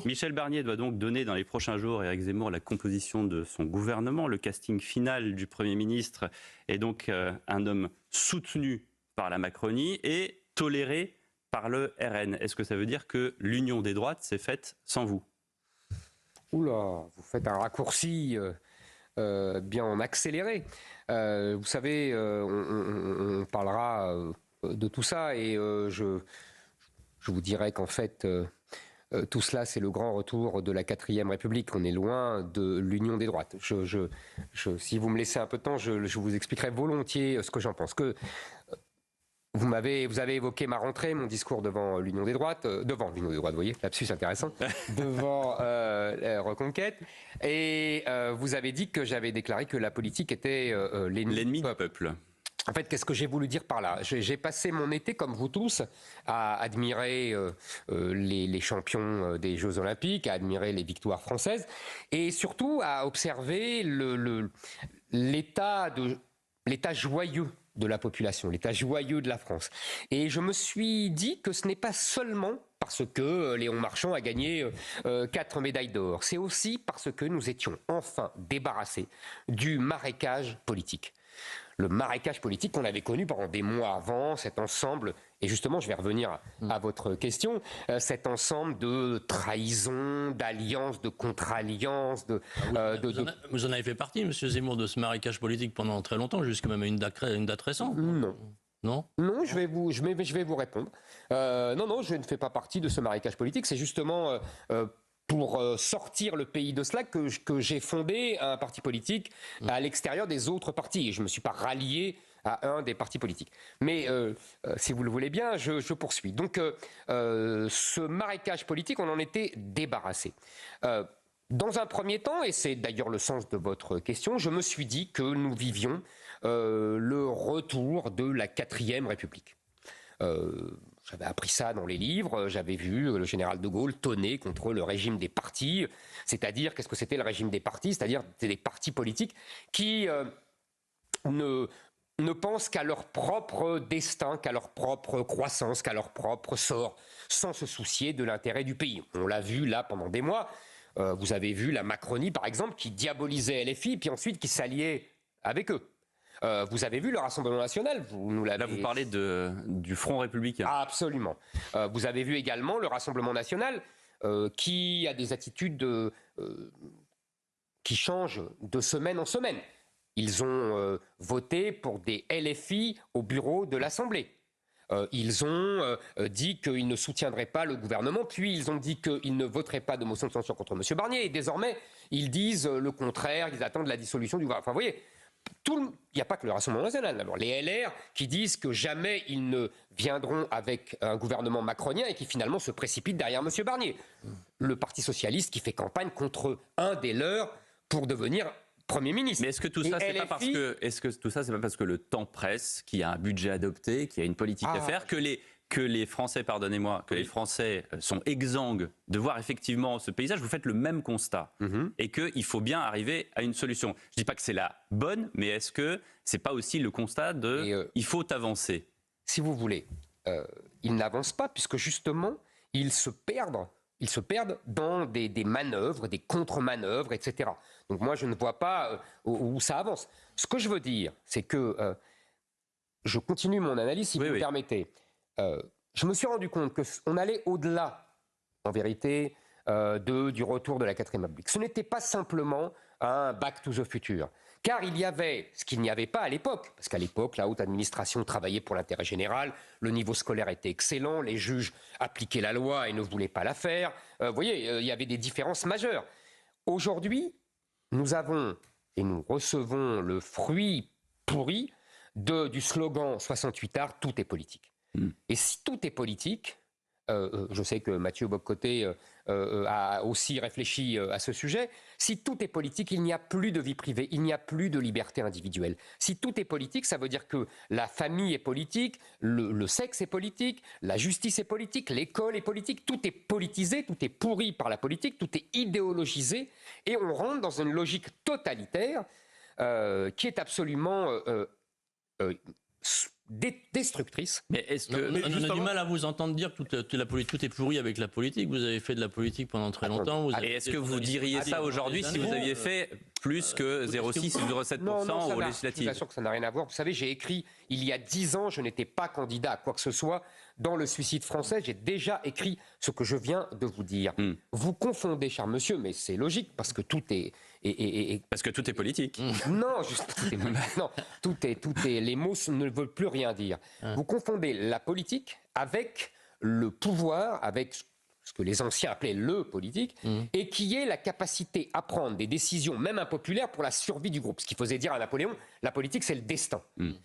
Michel Barnier doit donc donner dans les prochains jours, Éric Zemmour, la composition de son gouvernement. Le casting final du Premier ministre est donc un homme soutenu par la Macronie et toléré par le RN. Est-ce que ça veut dire que l'union des droites s'est faite sans vous? Oula, vous faites un raccourci bien accéléré. Vous savez, on parlera de tout ça et je vous dirais qu'en fait, tout cela, c'est le grand retour de la 4e République. On est loin de l'union des droites. Si vous me laissez un peu de temps, je vous expliquerai volontiers ce que j'en pense. Vous avez évoqué ma rentrée, mon discours devant l'Union des droites, vous voyez, lapsus intéressant, devant Reconquête, et vous avez dit que j'avais déclaré que la politique était l'ennemi du peuple. En fait, qu'est-ce que j'ai voulu dire par là? J'ai passé mon été, comme vous tous, à admirer les champions des Jeux Olympiques, à admirer les victoires françaises, et surtout à observer l'état joyeux de la population, l'état joyeux de la France. Et je me suis dit que ce n'est pas seulement parce que Léon Marchand a gagné 4 médailles d'or, c'est aussi parce que nous étions enfin débarrassés du marécage politique. Le marécage politique qu'on avait connu pendant des mois avant, cet ensemble, et justement je vais revenir à votre question, cet ensemble de trahisons, d'alliances, de contre-alliances, Vous en avez fait partie, M. Zemmour, de ce marécage politique pendant très longtemps, jusqu'à même une date récente. Non. Non, je vais vous répondre. Non, je ne fais pas partie de ce marécage politique, c'est justement... pour sortir le pays de cela que j'ai fondé un parti politique à l'extérieur des autres partis. Et je ne me suis pas rallié à un des partis politiques. Mais si vous le voulez bien, je poursuis. Donc ce marécage politique, on en était débarrassé. Dans un premier temps, et c'est d'ailleurs le sens de votre question, je me suis dit que nous vivions le retour de la 4e République. J'avais appris ça dans les livres, j'avais vu le général de Gaulle tonner contre le régime des partis, c'est-à-dire, qu'est-ce que c'était le régime des partis? C'est-à-dire des partis politiques qui ne pensent qu'à leur propre destin, qu'à leur propre croissance, qu'à leur propre sort, sans se soucier de l'intérêt du pays. On l'a vu là pendant des mois, vous avez vu la Macronie par exemple, qui diabolisait LFI, puis ensuite qui s'alliait avec eux. Vous avez vu le Rassemblement National, Là, vous parlez du Front républicain. Absolument. Vous avez vu également le Rassemblement National qui a des attitudes qui changent de semaine en semaine. Ils ont voté pour des LFI au bureau de l'Assemblée. Ils ont dit qu'ils ne soutiendraient pas le gouvernement, puis ils ont dit qu'ils ne voteraient pas de motion de censure contre M. Barnier. Et désormais, ils disent le contraire, ils attendent la dissolution du gouvernement. Enfin, vous voyez... Il n'y a pas que le Rassemblement National. Alors, les LR qui disent que jamais ils ne viendront avec un gouvernement macronien et qui finalement se précipitent derrière M. Barnier. Le Parti Socialiste qui fait campagne contre un des leurs pour devenir Premier ministre. Mais est-ce que tout ça, c'est pas parce que le temps presse, qu'il y a un budget adopté, qu'il y a une politique à faire, que les Français, pardonnez-moi, que les Français sont exsangues de voir effectivement ce paysage, vous faites le même constat et qu'il faut bien arriver à une solution. Je ne dis pas que c'est la bonne, mais est-ce que ce n'est pas aussi le constat il faut avancer? Si vous voulez, ils n'avancent pas puisque justement, ils se perdent dans des manœuvres, des contre-manœuvres, etc. Donc moi, je ne vois pas où ça avance. Ce que je veux dire, c'est que je continue mon analyse, si vous me permettez. Je me suis rendu compte qu'on allait au-delà, en vérité, du retour de la 4e République. Ce n'était pas simplement un back to the future. Car il y avait ce qu'il n'y avait pas à l'époque. Parce qu'à l'époque, la haute administration travaillait pour l'intérêt général, le niveau scolaire était excellent, les juges appliquaient la loi et ne voulaient pas la faire. Vous voyez, il y avait des différences majeures. Aujourd'hui, nous avons et nous recevons le fruit pourri du slogan 68 Art, tout est politique. Et si tout est politique, je sais que Mathieu Bock-Côté a aussi réfléchi à ce sujet, si tout est politique, il n'y a plus de vie privée, il n'y a plus de liberté individuelle. Si tout est politique, ça veut dire que la famille est politique, le sexe est politique, la justice est politique, l'école est politique, tout est politisé, tout est pourri par la politique, tout est idéologisé, et on rentre dans une logique totalitaire qui est absolument destructrice. Mais est-ce que... On a du mal à vous entendre dire que tout est pourri avec la politique. Vous avez fait de la politique pendant très longtemps. Et est-ce que vous diriez ça aujourd'hui si vous aviez fait plus que 0,6 ou 0,7% aux Je législatives? vous assure que ça n'a rien à voir. Vous savez, j'ai écrit, il y a 10 ans, je n'étais pas candidat à quoi que ce soit. Dans le suicide français, j'ai déjà écrit ce que je viens de vous dire. Vous confondez, cher monsieur, mais c'est logique, parce que tout est... Parce que tout est politique. Non, juste, tout est, les mots ne veulent plus rien dire. Vous confondez la politique avec le pouvoir, avec ce que les anciens appelaient le politique, et qui est la capacité à prendre des décisions, même impopulaires, pour la survie du groupe. Ce qui faisait dire à Napoléon, la politique, c'est le destin.